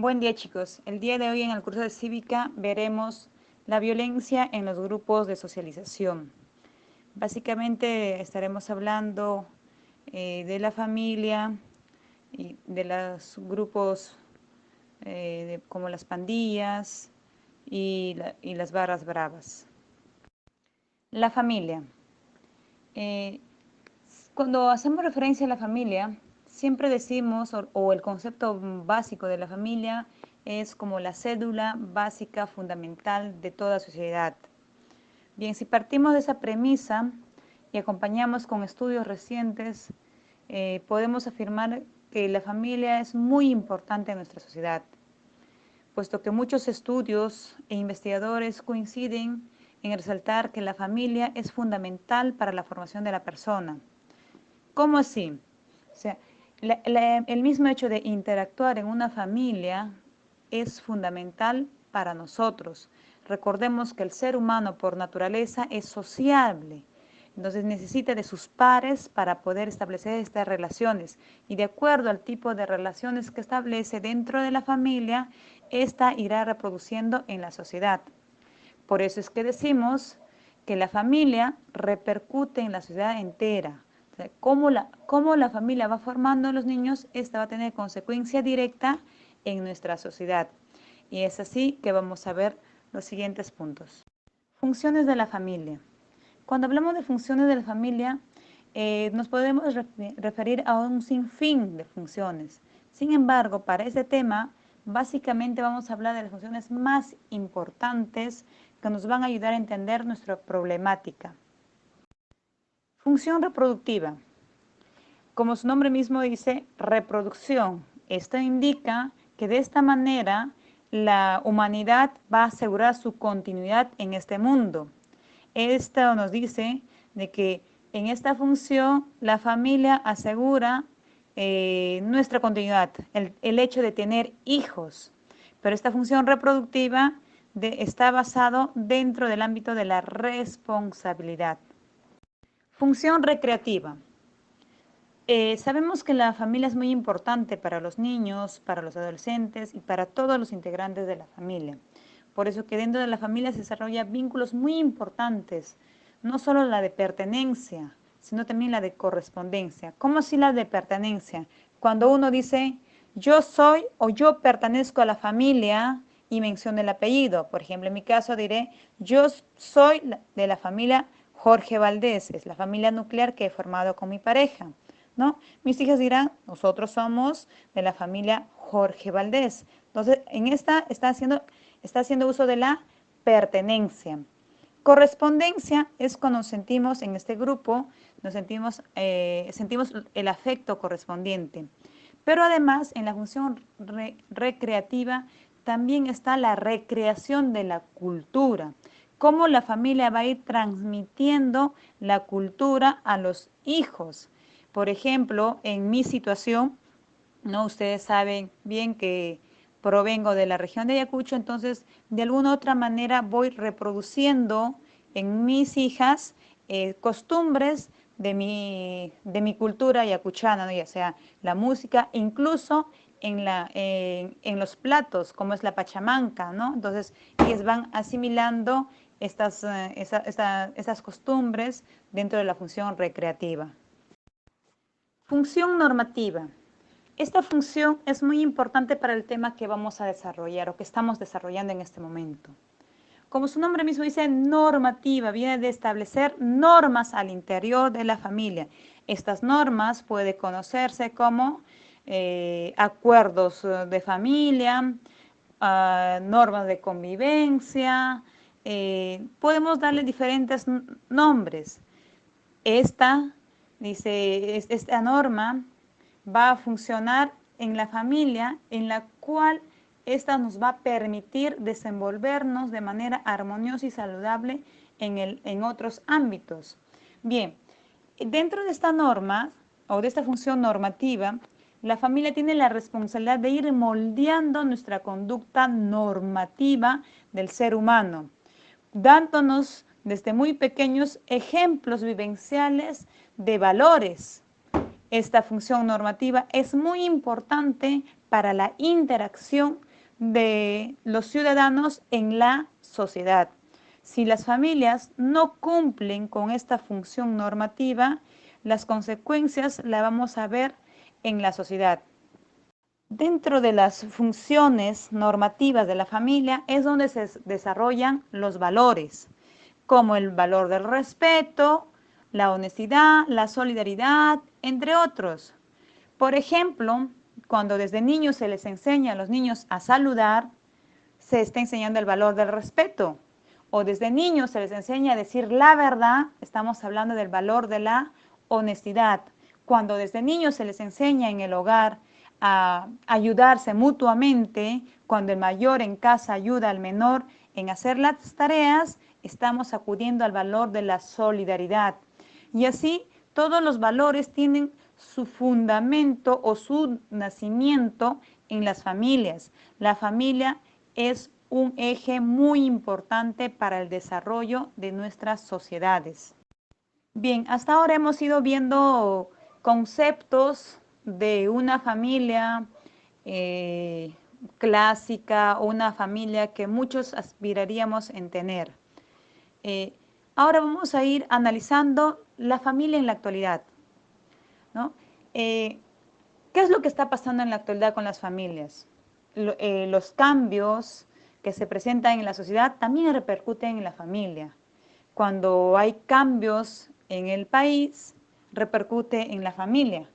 Buen día, chicos. El día de hoy en el curso de Cívica veremos la violencia en los grupos de socialización. Básicamente estaremos hablando de la familia y de los grupos como las pandillas y las barras bravas. La familia. Eh, Cuando hacemos referencia a la familia, siempre decimos, o el concepto básico de la familia es como la cédula básica fundamental de toda sociedad. Bien, si partimos de esa premisa y acompañamos con estudios recientes, podemos afirmar que la familia es muy importante en nuestra sociedad, puesto que muchos estudios e investigadores coinciden en resaltar que la familia es fundamental para la formación de la persona. ¿Cómo así? O sea, el mismo hecho de interactuar en una familia es fundamental para nosotros. Recordemos que el ser humano por naturaleza es sociable, entonces necesita de sus pares para poder establecer estas relaciones y de acuerdo al tipo de relaciones que establece dentro de la familia, esta irá reproduciendo en la sociedad. Por eso es que decimos que la familia repercute en la sociedad entera. O sea, cómo la familia va formando a los niños, esta va a tener consecuencia directa en nuestra sociedad. Y es así que vamos a ver los siguientes puntos. Funciones de la familia. Cuando hablamos de funciones de la familia, nos podemos referir a un sinfín de funciones. Sin embargo, para este tema, básicamente vamos a hablar de las funciones más importantes que nos van a ayudar a entender nuestra problemática. Función reproductiva. Como su nombre mismo dice, reproducción. Esto indica que de esta manera la humanidad va a asegurar su continuidad en este mundo. Esto nos dice de que en esta función la familia asegura nuestra continuidad, el hecho de tener hijos. Pero esta función reproductiva está basado dentro del ámbito de la responsabilidad. Función recreativa. Sabemos que la familia es muy importante para los niños, para los adolescentes y para todos los integrantes de la familia. Por eso que dentro de la familia se desarrollan vínculos muy importantes, no solo la de pertenencia, sino también la de correspondencia. ¿Cómo así la de pertenencia? Cuando uno dice, yo soy o yo pertenezco a la familia y menciona el apellido. Por ejemplo, en mi caso diré, yo soy de la familia Jorge Valdés, es la familia nuclear que he formado con mi pareja, ¿no? Mis hijas dirán, nosotros somos de la familia Jorge Valdés. Entonces, en esta está haciendo uso de la pertenencia. Correspondencia es cuando sentimos en este grupo, sentimos el afecto correspondiente. Pero además, en la función recreativa también está la recreación de la cultura. Cómo la familia va a ir transmitiendo la cultura a los hijos. Por ejemplo, en mi situación, ¿no? Ustedes saben bien que provengo de la región de Ayacucho, entonces de alguna u otra manera voy reproduciendo en mis hijas costumbres de mi cultura ayacuchana, ¿no? Ya sea la música, incluso en los platos, como es la pachamanca, ¿no? Entonces ellas van asimilando estas costumbres dentro de la función recreativa. Función normativa. Esta función es muy importante para el tema que vamos a desarrollar o que estamos desarrollando en este momento. Como su nombre mismo dice, normativa, viene de establecer normas al interior de la familia. Estas normas pueden conocerse como acuerdos de familia, normas de convivencia, podemos darle diferentes nombres. Esta norma va a funcionar en la familia en la cual esta nos va a permitir desenvolvernos de manera armoniosa y saludable en otros ámbitos. Bien, dentro de esta norma o de esta función normativa, la familia tiene la responsabilidad de ir moldeando nuestra conducta normativa del ser humano, dándonos desde muy pequeños ejemplos vivenciales de valores. Esta función normativa es muy importante para la interacción de los ciudadanos en la sociedad. Si las familias no cumplen con esta función normativa, las consecuencias las vamos a ver en la sociedad. Dentro de las funciones normativas de la familia es donde se desarrollan los valores, como el valor del respeto, la honestidad, la solidaridad, entre otros. Por ejemplo, cuando desde niños se les enseña a los niños a saludar, se está enseñando el valor del respeto. O desde niños se les enseña a decir la verdad, estamos hablando del valor de la honestidad. Cuando desde niños se les enseña en el hogar a ayudarse mutuamente, cuando el mayor en casa ayuda al menor en hacer las tareas, estamos acudiendo al valor de la solidaridad. Y así todos los valores tienen su fundamento o su nacimiento en las familias. La familia es un eje muy importante para el desarrollo de nuestras sociedades. Bien, hasta ahora hemos ido viendo conceptos de una familia clásica o una familia que muchos aspiraríamos en tener. Ahora vamos a ir analizando la familia en la actualidad, ¿no? ¿Qué es lo que está pasando en la actualidad con las familias? Los cambios que se presentan en la sociedad también repercuten en la familia. Cuando hay cambios en el país, repercute en la familia.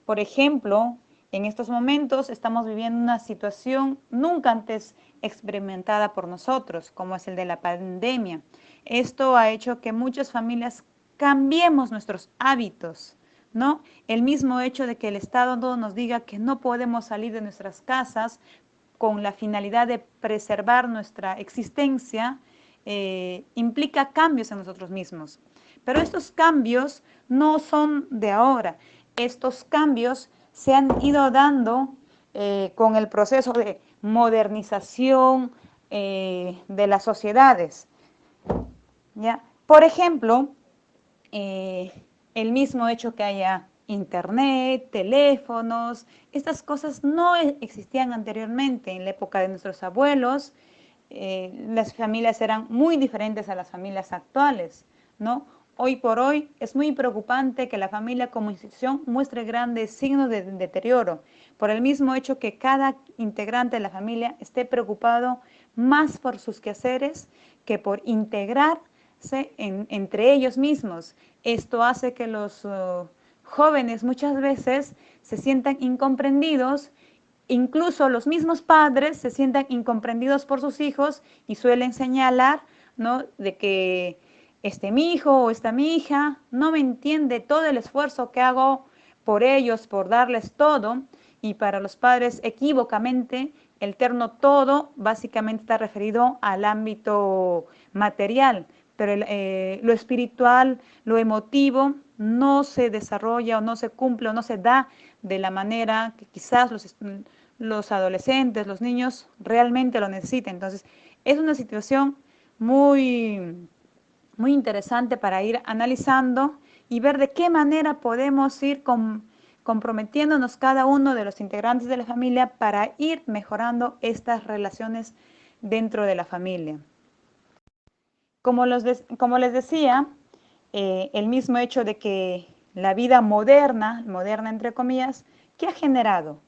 Por ejemplo, en estos momentos estamos viviendo una situación nunca antes experimentada por nosotros, como es el de la pandemia. Esto ha hecho que muchas familias cambiemos nuestros hábitos, ¿no? El mismo hecho de que el Estado no nos diga que no podemos salir de nuestras casas con la finalidad de preservar nuestra existencia, implica cambios en nosotros mismos. Pero estos cambios no son de ahora. Estos cambios se han ido dando con el proceso de modernización de las sociedades. ¿Ya? Por ejemplo, el mismo hecho que haya internet, teléfonos, estas cosas no existían anteriormente. En la época de nuestros abuelos, las familias eran muy diferentes a las familias actuales, ¿no? Hoy por hoy es muy preocupante que la familia como institución muestre grandes signos de deterioro, por el mismo hecho que cada integrante de la familia esté preocupado más por sus quehaceres que por integrarse entre ellos mismos. Esto hace que los jóvenes muchas veces se sientan incomprendidos. Incluso los mismos padres se sientan incomprendidos por sus hijos y suelen señalar, ¿no?, de que mi hijo o esta mi hija no me entiende todo el esfuerzo que hago por ellos, por darles todo. Y para los padres, equívocamente, el término todo básicamente está referido al ámbito material, pero lo espiritual, lo emotivo, no se desarrolla o no se cumple o no se da de la manera que quizás los adolescentes, los niños realmente lo necesiten. Entonces, es una situación muy interesante para ir analizando y ver de qué manera podemos ir comprometiéndonos cada uno de los integrantes de la familia para ir mejorando estas relaciones dentro de la familia. Como les decía, el mismo hecho de que la vida moderna entre comillas, ¿qué ha generado?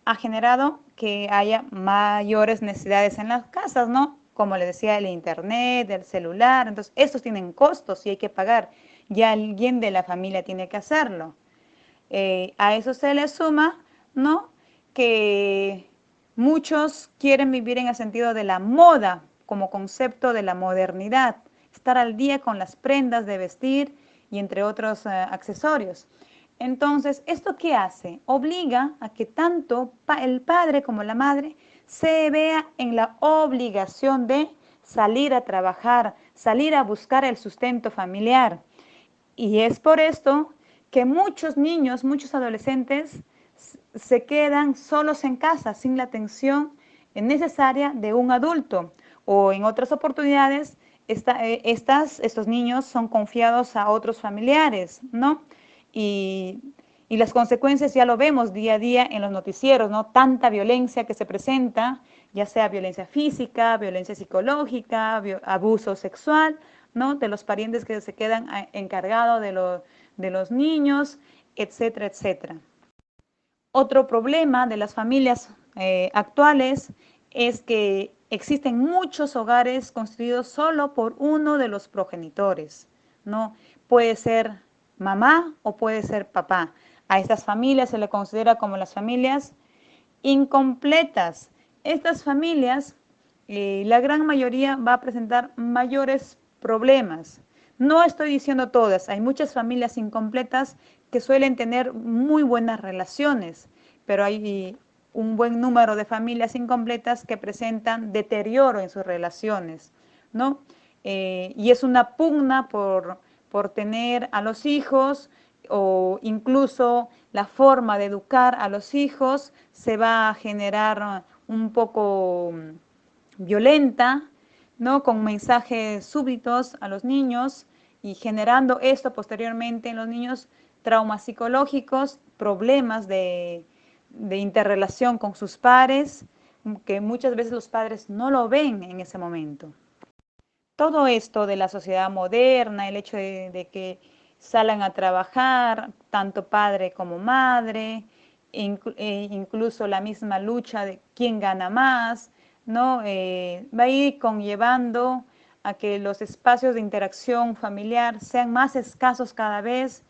Ha generado que haya mayores necesidades en las casas, ¿no? Como les decía, el internet, el celular, entonces estos tienen costos y hay que pagar. Ya alguien de la familia tiene que hacerlo. A eso se le suma, ¿no?, que muchos quieren vivir en el sentido de la moda como concepto de la modernidad, estar al día con las prendas de vestir y entre otros accesorios. Entonces, ¿esto qué hace? Obliga a que tanto el padre como la madre se vea en la obligación de salir a trabajar, salir a buscar el sustento familiar. Y es por esto que muchos niños, muchos adolescentes se quedan solos en casa sin la atención necesaria de un adulto. O en otras oportunidades, estos niños son confiados a otros familiares, ¿no? Y Y las consecuencias ya lo vemos día a día en los noticieros, ¿no? Tanta violencia que se presenta, ya sea violencia física, violencia psicológica, abuso sexual, ¿no? De los parientes que se quedan encargados de los niños, etcétera, etcétera. Otro problema de las familias actuales es que existen muchos hogares construidos solo por uno de los progenitores, ¿no? Puede ser mamá o puede ser papá. A estas familias se le considera como las familias incompletas. Estas familias, la gran mayoría va a presentar mayores problemas. No estoy diciendo todas, hay muchas familias incompletas que suelen tener muy buenas relaciones, pero hay un buen número de familias incompletas que presentan deterioro en sus relaciones, ¿no? Y es una pugna por tener a los hijos, o incluso la forma de educar a los hijos se va a generar un poco violenta, ¿no? Con mensajes súbitos a los niños y generando esto posteriormente en los niños traumas psicológicos, problemas de interrelación con sus pares, que muchas veces los padres no lo ven en ese momento. Todo esto de la sociedad moderna, el hecho de que salgan a trabajar, tanto padre como madre, incluso la misma lucha de quién gana más, ¿no? Va a ir conllevando a que los espacios de interacción familiar sean más escasos cada vez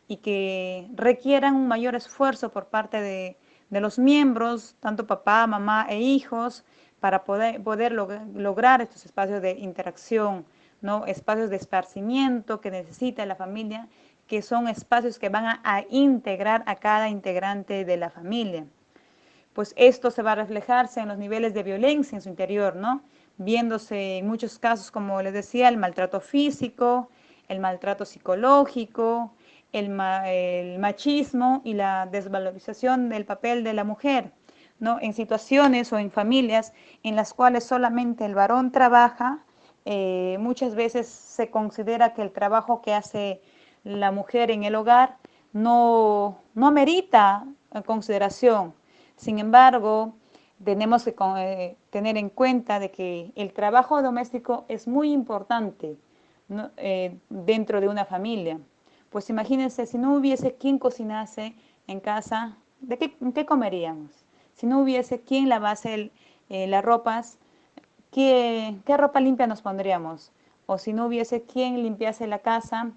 y que requieran un mayor esfuerzo por parte de los miembros, tanto papá, mamá e hijos, para poder lograr estos espacios de interacción, ¿no? Espacios de esparcimiento que necesita la familia, que son espacios que van a integrar a cada integrante de la familia. Pues esto se va a reflejarse en los niveles de violencia en su interior, ¿no? Viéndose en muchos casos, como les decía, el maltrato físico, el maltrato psicológico, el machismo y la desvalorización del papel de la mujer, ¿no? En situaciones o en familias en las cuales solamente el varón trabaja, muchas veces se considera que el trabajo que hace la mujer en el hogar no amerita consideración. Sin embargo, tenemos que tener en cuenta de que el trabajo doméstico es muy importante, ¿no? Dentro de una familia. Pues imagínense, si no hubiese quien cocinase en casa, ¿qué comeríamos? Si no hubiese quien lavase las ropas, ¿qué ropa limpia nos pondríamos? O si no hubiese quien limpiase la casa,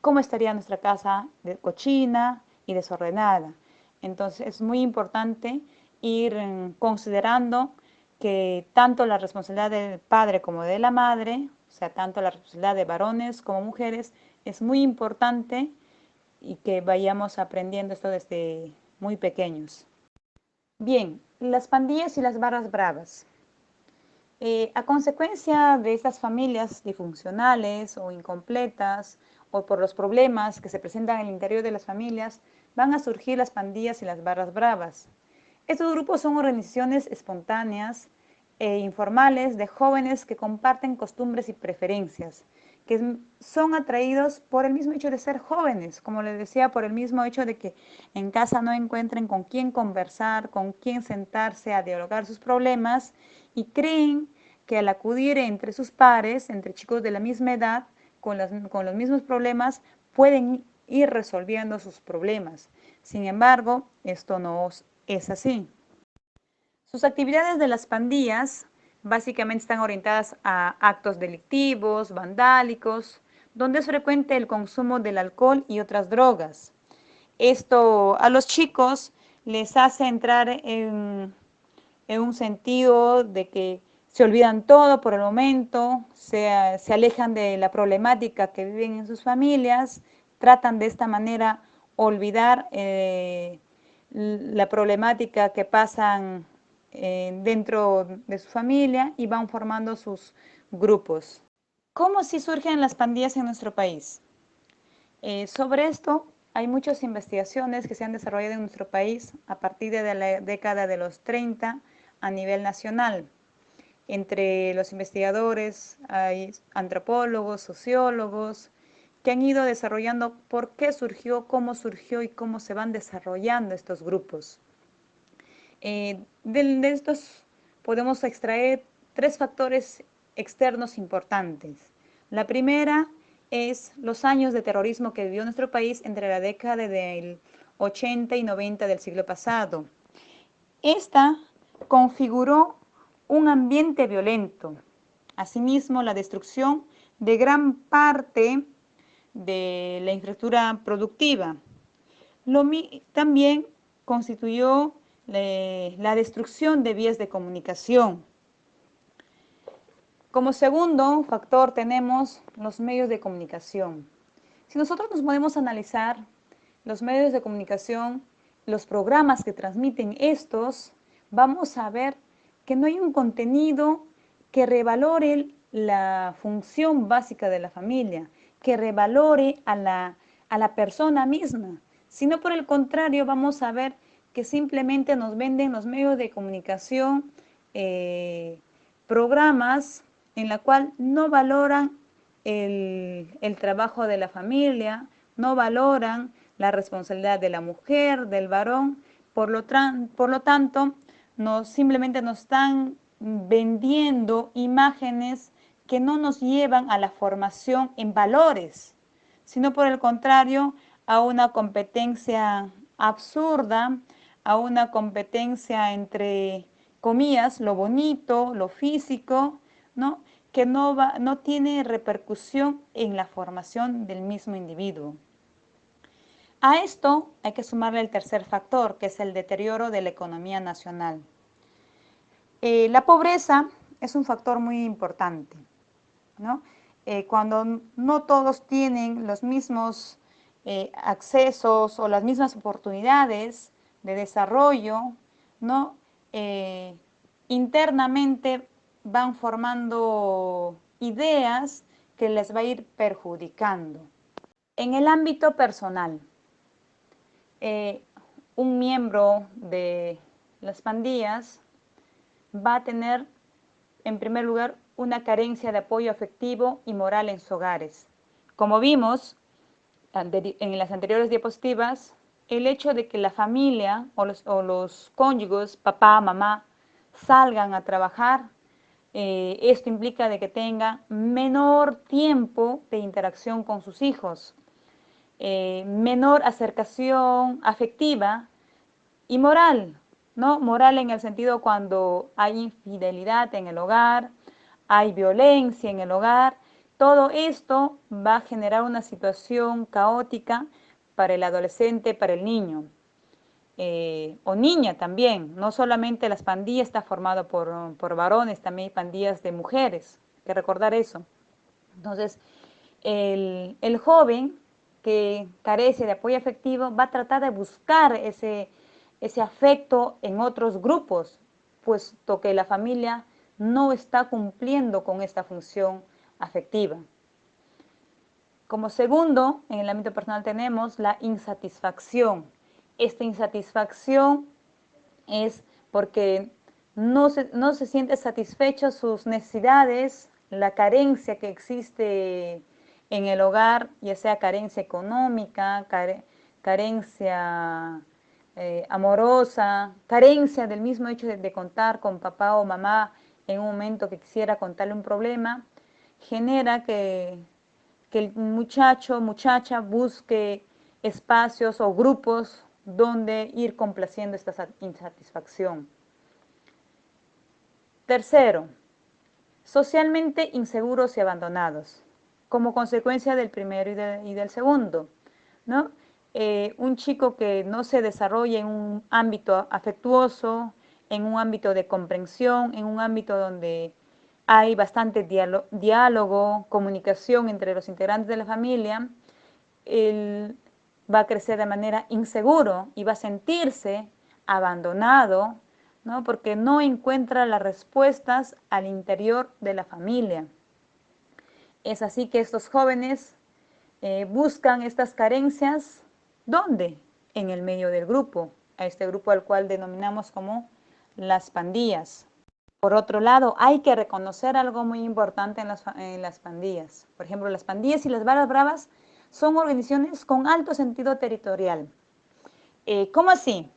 ¿cómo estaría nuestra casa de cochina y desordenada? Entonces es muy importante ir considerando que tanto la responsabilidad del padre como de la madre, o sea, tanto la responsabilidad de varones como mujeres, es muy importante y que vayamos aprendiendo esto desde muy pequeños. Bien, las pandillas y las barras bravas. A consecuencia de estas familias disfuncionales o incompletas o por los problemas que se presentan en el interior de las familias, van a surgir las pandillas y las barras bravas. Estos grupos son organizaciones espontáneas e informales de jóvenes que comparten costumbres y preferencias, que son atraídos por el mismo hecho de ser jóvenes, como les decía, por el mismo hecho de que en casa no encuentren con quién conversar, con quién sentarse a dialogar sus problemas y creen que al acudir entre sus pares, entre chicos de la misma edad, con los mismos problemas, pueden ir resolviendo sus problemas. Sin embargo, esto no es así. Sus actividades de las pandillas básicamente están orientadas a actos delictivos, vandálicos, donde es frecuente el consumo del alcohol y otras drogas. Esto a los chicos les hace entrar en un sentido de que se olvidan todo por el momento, se alejan de la problemática que viven en sus familias, tratan de esta manera olvidar la problemática que pasan dentro de su familia y van formando sus grupos. ¿Cómo si surgen las pandillas en nuestro país? Sobre esto hay muchas investigaciones que se han desarrollado en nuestro país a partir de la década de los 30 a nivel nacional. Entre los investigadores hay antropólogos, sociólogos, que han ido desarrollando por qué surgió, cómo surgió y cómo se van desarrollando estos grupos. De estos podemos extraer tres factores externos importantes. La primera es los años de terrorismo que vivió nuestro país entre la década del 80 y 90 del siglo pasado. Esta configuró un ambiente violento. Asimismo, la destrucción de gran parte de la infraestructura productiva. También constituyó la destrucción de vías de comunicación. Como segundo factor tenemos los medios de comunicación. Si nosotros nos podemos analizar los medios de comunicación, los programas que transmiten estos, vamos a ver que no hay un contenido que revalore la función básica de la familia, que revalore a la persona misma, sino por el contrario vamos a ver que simplemente nos venden los medios de comunicación programas en la cual no valoran el trabajo de la familia, no valoran la responsabilidad de la mujer, del varón, por lo tanto, simplemente nos están vendiendo imágenes que no nos llevan a la formación en valores, sino por el contrario, a una competencia absurda, a una competencia entre comillas, lo bonito, lo físico, ¿no? Que no tiene repercusión en la formación del mismo individuo. A esto hay que sumarle el tercer factor, que es el deterioro de la economía nacional. La pobreza es un factor muy importante, ¿no? Cuando no todos tienen los mismos accesos o las mismas oportunidades de desarrollo, ¿no? Internamente van formando ideas que les va a ir perjudicando. En el ámbito personal, un miembro de las pandillas va a tener, en primer lugar, una carencia de apoyo afectivo y moral en sus hogares. Como vimos en las anteriores diapositivas, el hecho de que la familia o los cónyuges, papá, mamá, salgan a trabajar, esto implica de que tenga menor tiempo de interacción con sus hijos, menor acercación afectiva y moral, ¿no? Moral en el sentido cuando hay infidelidad en el hogar, hay violencia en el hogar, todo esto va a generar una situación caótica para el adolescente, para el niño. O niña también, no solamente las pandillas está formado por varones, también hay pandillas de mujeres, hay que recordar eso. Entonces, el joven que carece de apoyo afectivo va a tratar de buscar ese afecto en otros grupos, puesto que la familia no está cumpliendo con esta función afectiva. Como segundo, en el ámbito personal tenemos la insatisfacción. Esta insatisfacción es porque no se siente satisfecho sus necesidades, la carencia que existe en el hogar, ya sea carencia económica, carencia amorosa, carencia del mismo hecho de contar con papá o mamá en un momento que quisiera contarle un problema, genera que el muchacho o muchacha busque espacios o grupos donde ir complaciendo esta insatisfacción. Tercero, socialmente inseguros y abandonados, como consecuencia del primero y del segundo, ¿no? Un chico que no se desarrolla en un ámbito afectuoso, en un ámbito de comprensión, en un ámbito donde hay bastante diálogo, comunicación entre los integrantes de la familia, él va a crecer de manera inseguro y va a sentirse abandonado, ¿no? Porque no encuentra las respuestas al interior de la familia. Es así que estos jóvenes buscan estas carencias, ¿dónde? En el medio del grupo, a este grupo al cual denominamos como las pandillas. Por otro lado, hay que reconocer algo muy importante en las pandillas. Por ejemplo, las pandillas y las barras bravas son organizaciones con alto sentido territorial. ¿Cómo así?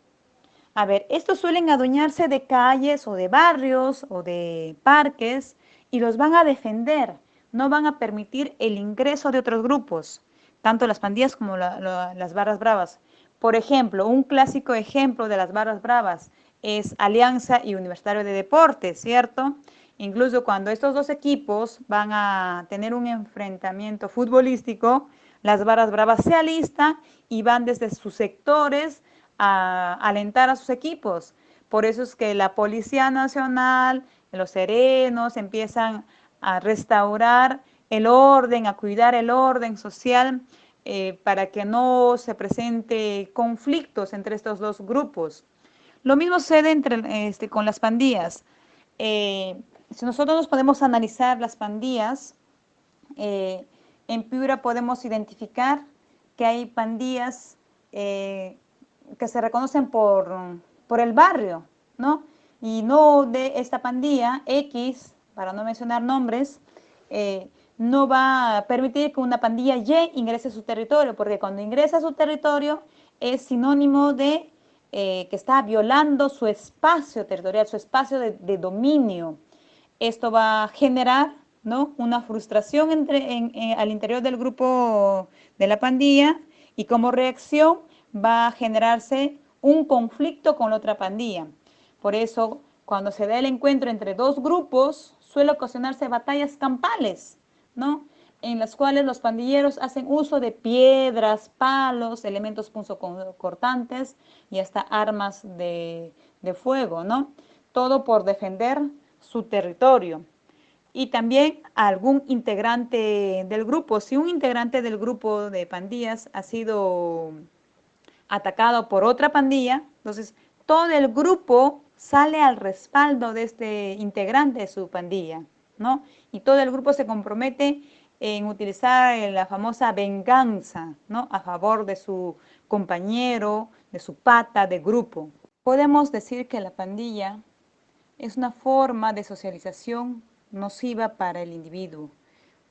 A ver, estos suelen adueñarse de calles o de barrios o de parques y los van a defender. No van a permitir el ingreso de otros grupos, tanto las pandillas como las barras bravas. Por ejemplo, un clásico ejemplo de las barras bravas es Alianza y Universitario de Deportes, ¿cierto? Incluso cuando estos dos equipos van a tener un enfrentamiento futbolístico, las barras bravas se alistan y van desde sus sectores a alentar a sus equipos. Por eso es que la Policía Nacional, los serenos empiezan a restaurar el orden, a cuidar el orden social para que no se presente conflictos entre estos dos grupos. Lo mismo sucede con las pandillas. Si nosotros nos podemos analizar las pandillas, en Piura podemos identificar que hay pandillas que se reconocen por el barrio, ¿no? Y no de esta pandilla X, para no mencionar nombres, no va a permitir que una pandilla Y ingrese a su territorio, porque cuando ingresa a su territorio es sinónimo de que está violando su espacio territorial, su espacio de dominio. Esto va a generar, ¿no?, una frustración al interior del grupo de la pandilla y como reacción va a generarse un conflicto con la otra pandilla. Por eso, cuando se da el encuentro entre dos grupos, suele ocasionarse batallas campales, ¿no?, en las cuales los pandilleros hacen uso de piedras, palos, elementos punzocortantes y hasta armas de fuego, ¿no? Todo por defender su territorio. Y también a algún integrante del grupo. Si un integrante del grupo de pandillas ha sido atacado por otra pandilla, entonces todo el grupo sale al respaldo de este integrante de su pandilla, ¿no? Y todo el grupo se compromete en utilizar la famosa venganza, ¿no?, a favor de su compañero, de su pata de grupo. Podemos decir que la pandilla es una forma de socialización nociva para el individuo,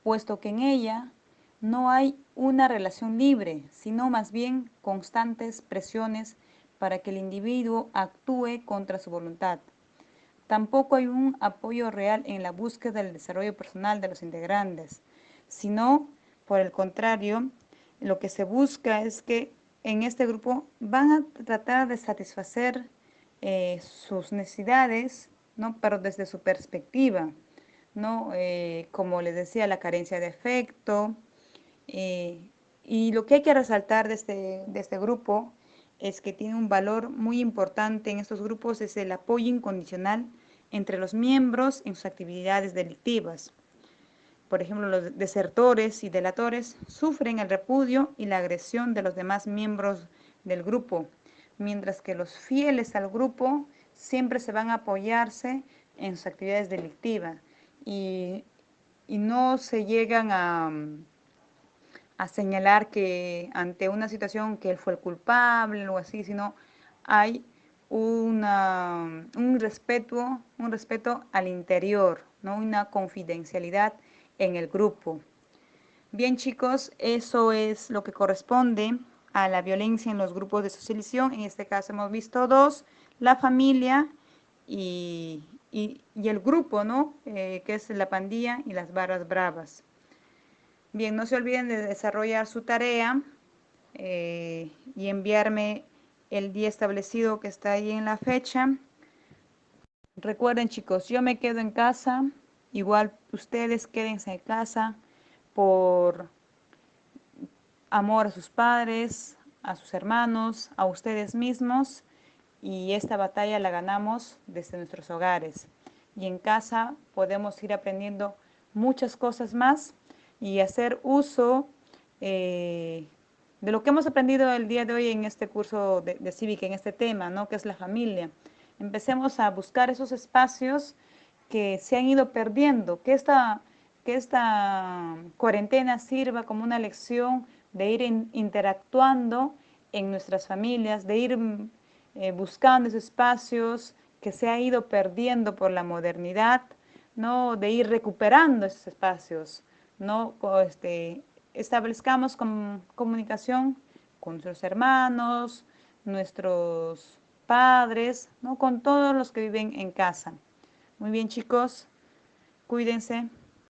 puesto que en ella no hay una relación libre, sino más bien constantes presiones para que el individuo actúe contra su voluntad. Tampoco hay un apoyo real en la búsqueda del desarrollo personal de los integrantes, sino, por el contrario, lo que se busca es que en este grupo van a tratar de satisfacer sus necesidades, ¿no?, pero desde su perspectiva, ¿no? Como les decía, la carencia de afecto. Y lo que hay que resaltar de este grupo es que tiene un valor muy importante en estos grupos, es el apoyo incondicional entre los miembros en sus actividades delictivas. Por ejemplo, los desertores y delatores sufren el repudio y la agresión de los demás miembros del grupo, mientras que los fieles al grupo siempre se van a apoyarse en sus actividades delictivas y no se llegan a señalar que ante una situación que él fue el culpable o así, sino hay un respeto al interior, ¿no?, una confidencialidad en el grupo. Bien, chicos, eso es lo que corresponde a la violencia en los grupos de socialización. En este caso hemos visto dos: la familia y el grupo, ¿no?, que es la pandilla y las barras bravas. Bien, no se olviden de desarrollar su tarea y enviarme el día establecido que está ahí en la fecha. Recuerden, chicos, yo me quedo en casa, igual ustedes quédense en casa por amor a sus padres, a sus hermanos, a ustedes mismos, y esta batalla la ganamos desde nuestros hogares. Y en casa podemos ir aprendiendo muchas cosas más y hacer uso de lo que hemos aprendido el día de hoy en este curso de cívica, en este tema, ¿no?, que es la familia. Empecemos a buscar esos espacios que se han ido perdiendo, que esta cuarentena sirva como una lección de ir interactuando en nuestras familias, de ir buscando esos espacios que se ha ido perdiendo por la modernidad, ¿no?, de ir recuperando esos espacios, ¿no?, establezcamos comunicación con nuestros hermanos, nuestros padres, ¿no? Con todos los que viven en casa. Muy bien, chicos, cuídense.